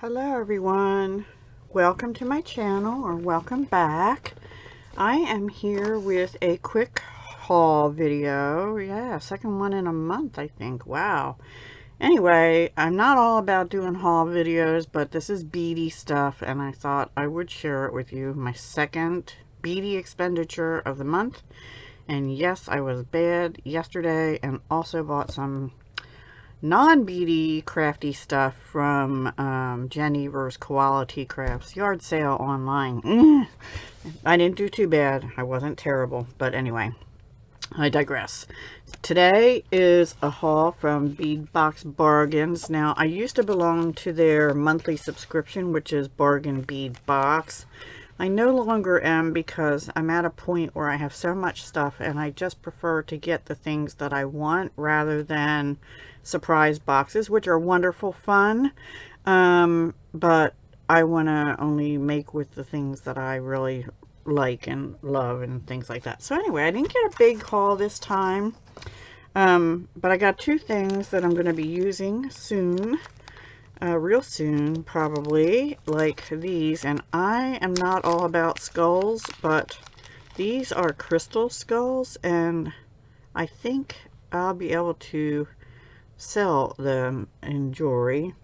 Hello everyone, welcome to my channel, or welcome back. I am here with a quick haul video. Yeah, second one in a month, I think. Wow. Anyway, I'm not all about doing haul videos, but this is beady stuff and I thought I would share it with you. My second beady expenditure of the month. And yes, I was bad yesterday and also bought some non-beady crafty stuff from Jennifer's Quality Crafts yard sale online. I didn't do too bad. I wasn't terrible, but anyway, I digress. Today is a haul from Bead Box Bargains. Now, I used to belong to their monthly subscription, which is Bargain Bead Box. I no longer am because I'm at a point where I have so much stuff and I just prefer to get the things that I want rather than surprise boxes, which are wonderful fun, but I want to only make with the things that I really like and love and things like that. So anyway, I didn't get a big haul this time, but I got two things that I'm going to be using soon. Real soon, probably, like these. And I am not all about skulls, but these are crystal skulls, and I think I'll be able to sell them in jewelry.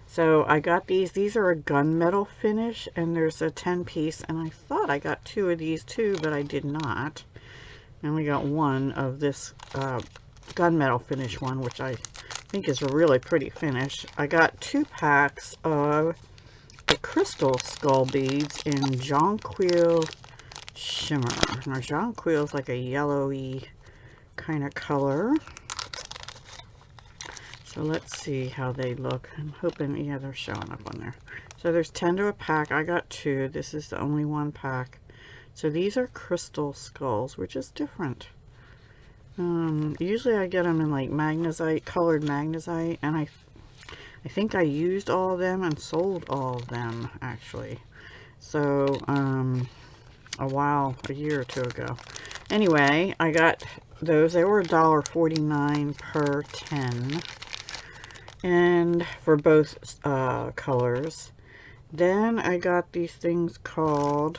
So I got these. These are a gunmetal finish, and there's a 10 piece, and I thought I got two of these too, but I did not. I only got one of this gunmetal finish one, which I think is a really pretty finish. I got 2 packs of the crystal skull beads in Jonquil Shimmer. Now, Jonquil is like a yellowy kind of color. So let's see how they look. I'm hoping, yeah, they're showing up on there. So there's 10 to a pack. I got 2. This is the only 1 pack. So these are crystal skulls, which is different. Usually I get them in like magnesite, colored magnesite, and I think I used all of them and sold all of them actually. So a year or 2 ago. Anyway, I got those. They were $1.49 per 10, and for both colors. Then I got these things called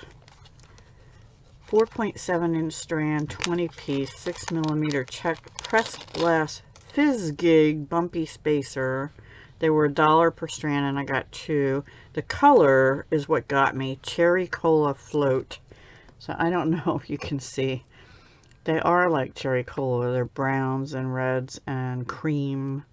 4.7 inch strand, 20 piece, 6mm Czech pressed glass fizz gig bumpy spacer. They were $1 per strand and I got 2. The color is what got me, cherry cola float. So I don't know if you can see. They are like cherry cola. They're browns and reds and cream.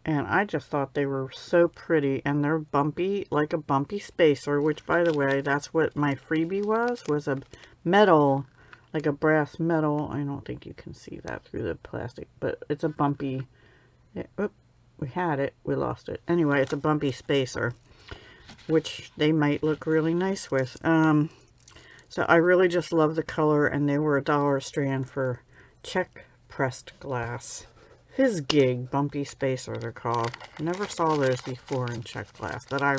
And I just thought they were so pretty, and they're bumpy, like a bumpy spacer, which, by the way, that's what my freebie was a metal, like a brass metal. I don't think you can see that through the plastic, but it's a bumpy, we had it, we lost it. Anyway, it's a bumpy spacer, which they might look really nice with. So I really just love the color, and they were $1 a strand for Czech pressed glass. Fizz gig bumpy spacer, they're called. Never saw those before in Czech glass that I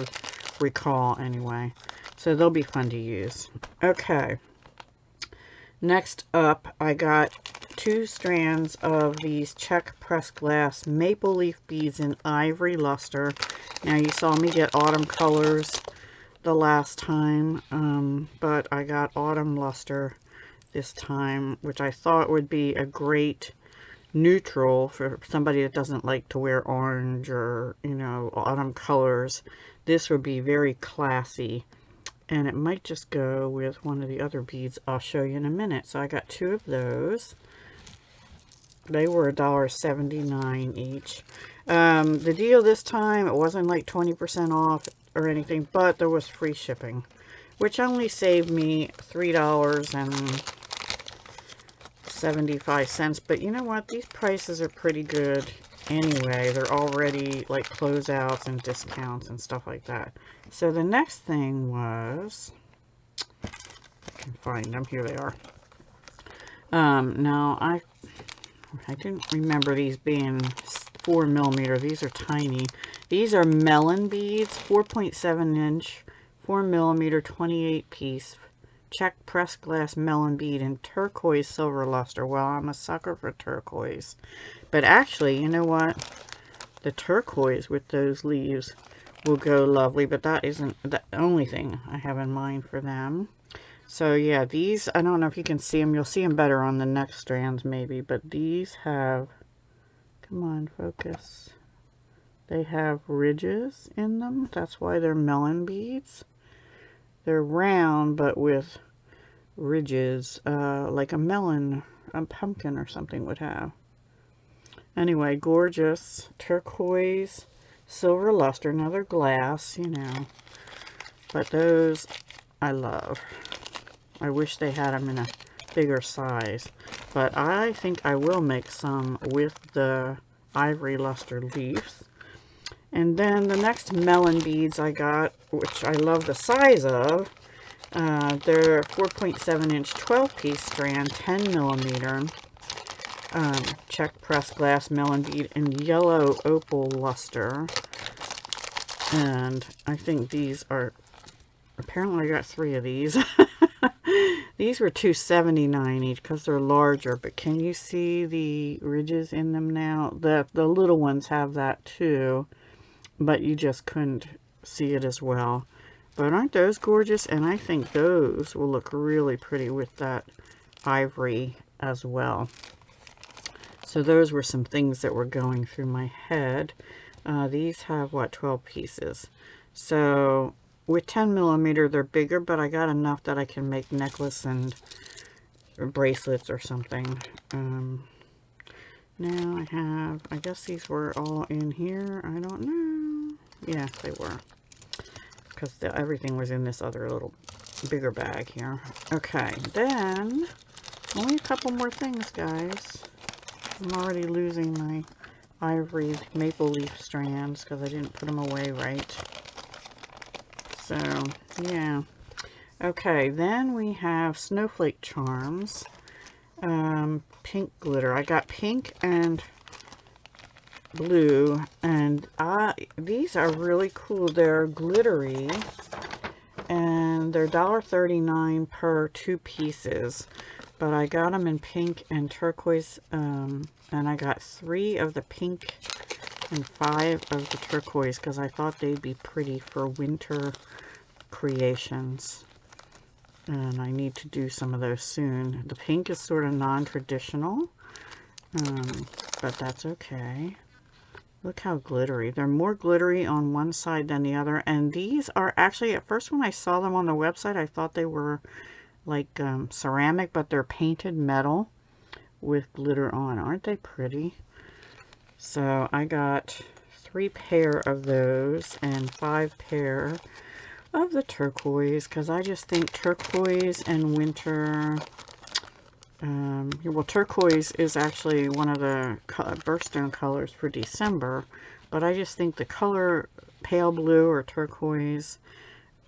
recall anyway. So they'll be fun to use. Okay. Next up, I got 2 strands of these Czech pressed glass maple leaf beads in ivory luster. Now you saw me get autumn colors the last time, but I got autumn luster this time, which I thought would be a great neutral for somebody that doesn't like to wear orange or, you know, autumn colors. This would be very classy, and it might just go with one of the other beads I'll show you in a minute. So I got 2 of those. They were $1.79 each. The deal this time, it wasn't like 20% off or anything, but there was free shipping, which only saved me $3.75. But you know what? These prices are pretty good anyway. They're already like closeouts and discounts and stuff like that. So the next thing was, I can find them. Here they are. Now I didn't remember these being 4mm. These are tiny. These are Melon Beads, 4.7 inch, 4mm, 28 piece. Czech pressed glass melon bead in turquoise silver luster. Well, I'm a sucker for turquoise. But actually, you know what? The turquoise with those leaves will go lovely, but that isn't the only thing I have in mind for them. So yeah, these, I don't know if you can see them. You'll see them better on the next strands maybe, but these have, come on, focus. They have ridges in them. That's why they're melon beads. They're round, but with ridges, like a melon, a pumpkin or something would have. Anyway, gorgeous turquoise, silver luster, another glass, you know. But those I love. I wish they had them in a bigger size. But I think I will make some with the ivory luster leaves. And then the next melon beads I got, which I love the size of, they're 4.7 inch 12 piece strand, 10 millimeter, Czech pressed glass melon bead in yellow opal luster. And I think these are, apparently I got 3 of these. These were $2.79 each because they're larger, but can you see the ridges in them now? The little ones have that too, but you just couldn't see it as well. But aren't those gorgeous? And I think those will look really pretty with that ivory as well. So those were some things that were going through my head. These have, what, 12 pieces. So with 10 millimeter, they're bigger, but I got enough that I can make necklace and bracelets or something. Now I have, I guess these were all in here. I don't know. Yeah, they were. Because everything was in this other little bigger bag here. Okay, then only a couple more things, guys. I'm already losing my ivory maple leaf strands because I didn't put them away right. So, yeah. Okay, then we have snowflake charms. Pink glitter. I got pink and blue, and these are really cool. They're glittery, and they're $1.39 per 2 pieces. But I got them in pink and turquoise, and I got 3 of the pink and 5 of the turquoise because I thought they'd be pretty for winter creations. And I need to do some of those soon. The pink is sort of non-traditional, but that's okay. Look how glittery. They're more glittery on one side than the other. And these are actually, at first when I saw them on the website, I thought they were like ceramic, but they're painted metal with glitter on. Aren't they pretty? So I got 3 pair of those and 5 pair of the turquoise, because I just think turquoise and winter, well, turquoise is actually one of the birthstone colors for December, but I just think the color pale blue or turquoise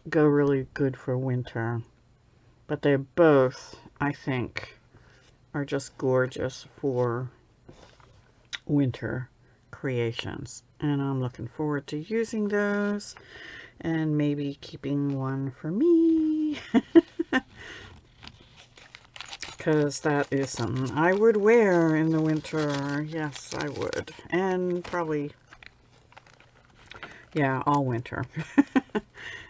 go really good for winter. But they both, I think, are just gorgeous for winter creations. And I'm looking forward to using those and maybe keeping one for me. Because that is something I would wear in the winter. Yes, I would. And probably, yeah, all winter.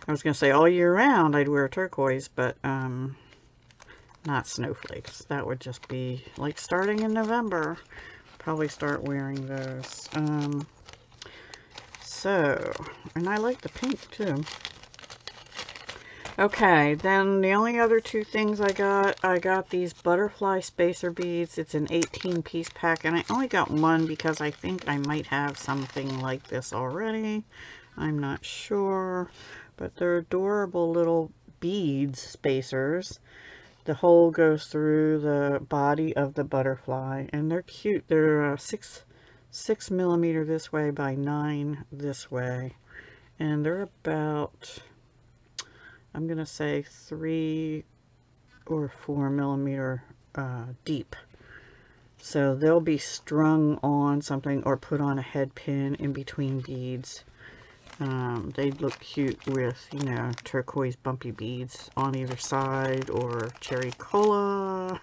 I was going to say all year round I'd wear turquoise, but not snowflakes. That would just be like starting in November. Probably start wearing those. So, and I like the pink too. Okay, then the only other 2 things I got these butterfly spacer beads. It's an 18-piece pack, and I only got one because I think I might have something like this already. I'm not sure, but they're adorable little beads spacers. The hole goes through the body of the butterfly, and they're cute. They're 6 millimeter this way by 9 this way, and they're about, I'm gonna say 3 or 4 millimeter deep. So they'll be strung on something or put on a head pin in between beads. They'd look cute with, you know, turquoise bumpy beads on either side, or cherry cola.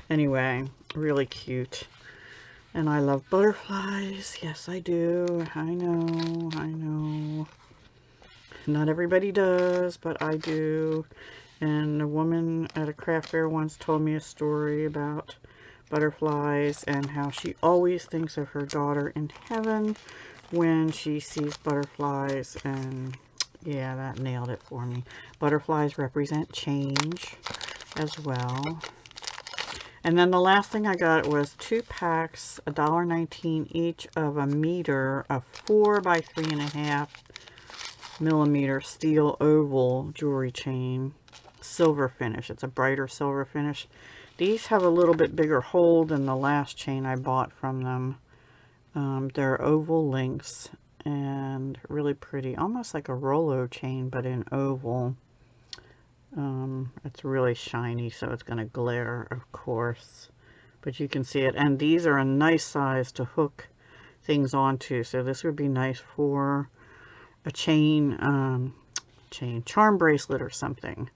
Anyway, really cute. And I love butterflies. Yes, I do. I know. Not everybody does, but I do. And a woman at a craft fair once told me a story about butterflies and how she always thinks of her daughter in heaven when she sees butterflies. And yeah, that nailed it for me. Butterflies represent change as well. And then the last thing I got was 2 packs, $1.19 each, of a meter of 4 by 3.5 millimeter steel oval jewelry chain, silver finish. It's a brighter silver finish. These have a little bit bigger hole than the last chain I bought from them. They're oval links and really pretty, almost like a Rolo chain, but in oval. It's really shiny, so it's going to glare, of course, but you can see it. And these are a nice size to hook things onto, so this would be nice for a chain charm bracelet or something.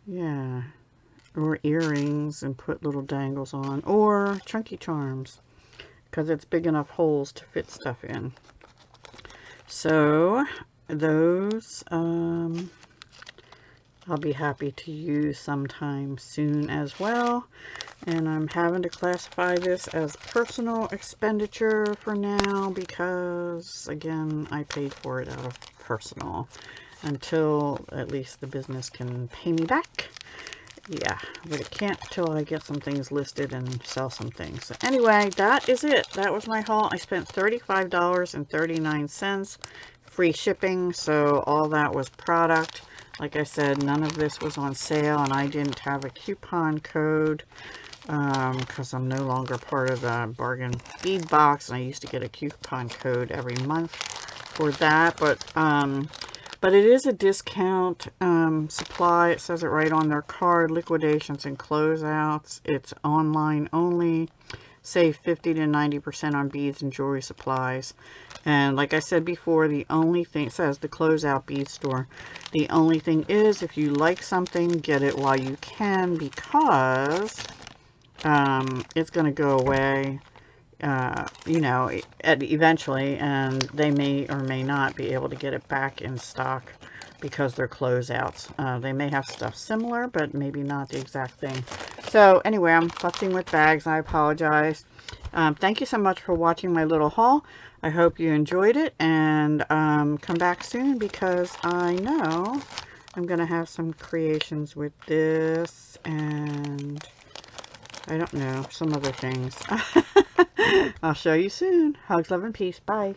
Yeah, or earrings and put little dangles on, or chunky charms, because it's big enough holes to fit stuff in. So those I'll be happy to use sometime soon as well. And I'm having to classify this as personal expenditure for now because, again, I paid for it out of personal until at least the business can pay me back. Yeah, but it can't till I get some things listed and sell some things. So anyway, that is it. That was my haul. I spent $35.39, free shipping, so all that was product. Like I said, none of this was on sale, and I didn't have a coupon code because I'm no longer part of the bargain bead box, and I used to get a coupon code every month for that. But it is a discount supply. It says it right on their card. Liquidations and closeouts. It's online only. Save 50 to 90% on beads and jewelry supplies. And like I said before, the only thing, it says the closeout bead store. The only thing is, if you like something, get it while you can, because it's going to go away, you know, eventually, and they may or may not be able to get it back in stock because they're closeouts. They may have stuff similar, but maybe not the exact thing. So anyway, I'm fussing with bags. I apologize. Thank you so much for watching my little haul. I hope you enjoyed it, and come back soon because I know I'm going to have some creations with this and I don't know, some other things. I'll show you soon. Hugs, love, and peace. Bye.